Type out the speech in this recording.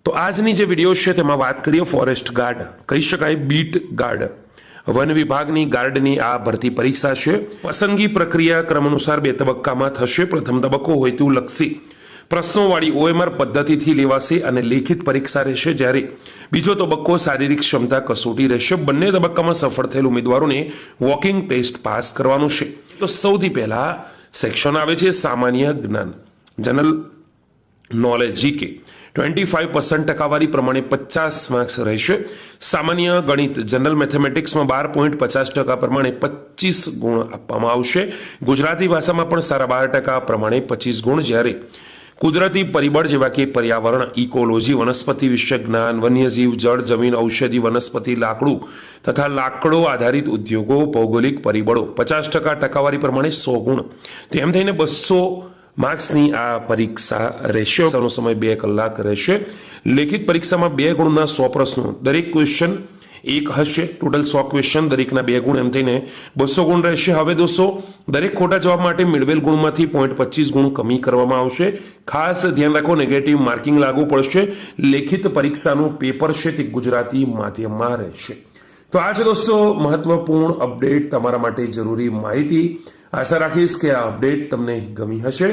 તો આજની જે વિડીયો છે તેમાં વાત કરીએ ફોરેસ્ટ ગાર્ડ, કહી શકાય બીટ ગાર્ડ, વન વિભાગની ગાર્ડની આ ભરતી પરીક્ષા છે. પસંદગી પ્રક્રિયા ક્રમ અનુસાર 2 તબક્કામાં થશે. પ્રથમ તબક્કો હેતુલક્ષી પ્રશ્નોવાળી OMR પદ્ધતિથી લેવાશે અને લેખિત પરીક્ષા રહેશે, જ્યારે બીજો તબક્કો શારીરિક ક્ષમતા કસોટી રહેશે. બંને તબક્કામાં સફળ થયેલ ઉમેદવારોને વોકિંગ ટેસ્ટ પાસ કરવાનું છે. તો સૌથી પહેલા સેક્શન આવે છે સામાન્ય જ્ઞાન, જનરલ નોલેજ, GK. 25% ટકાવારી પ્રમાણે 50 માર્ક્સ રહેશે. સામાન્ય ગણિત જનરલ મેથેમેટિક્સમાં 12.50% પ્રમાણે 25 ગુણ આપવામાં આવશે. ગુજરાતી ભાષામાં પણ સારા 12% પ્રમાણે 25 ગુણ, જ્યારે કુદરતી પરિબળ જેવા કે પર્યાવરણ, ઇકોલોજી, વનસ્પતિ વિષયક જ્ઞાન, વન્યજીવ, જળ, જમીન, ઔષધિ, વનસ્પતિ, લાકડું તથા લાકડો આધારિત ઉદ્યોગો, ભૌગોલિક પરિબળો 50% ટકાવારી પ્રમાણે 100 ગુણ. તેમ થઈને 200 માર્ક્સની આ પરીક્ષા રહેશે. સમય 2 કલાક રહેશે. લેખિત પરીક્ષામાં 2 ગુણના 100 પ્રશ્નો, દરેક ક્વેશ્ચન 1 હશે. ટોટલ 100 ક્વેશ્ચન, દરેકના 2 ગુણ, એમ થઈને 200 ગુણ રહેશે. હવે દોસ્તો, દરેક ખોટા જવાબ માટે મેળવેલ ગુણમાંથી 0.25 ગુણ કમી કરવામાં આવશે. ખાસ ધ્યાન રાખો, નેગેટિવ માર્કિંગ લાગુ પડશે. લેખિત પરીક્ષાનું પેપર છે તે ગુજરાતી માધ્યમમાં રહેશે. તો આ છે દોસ્તો મહત્વપૂર્ણ અપડેટ, તમારા માટે જરૂરી માહિતી. આશા રાખીશ કે આ અપડેટ તમને ગમી હશે.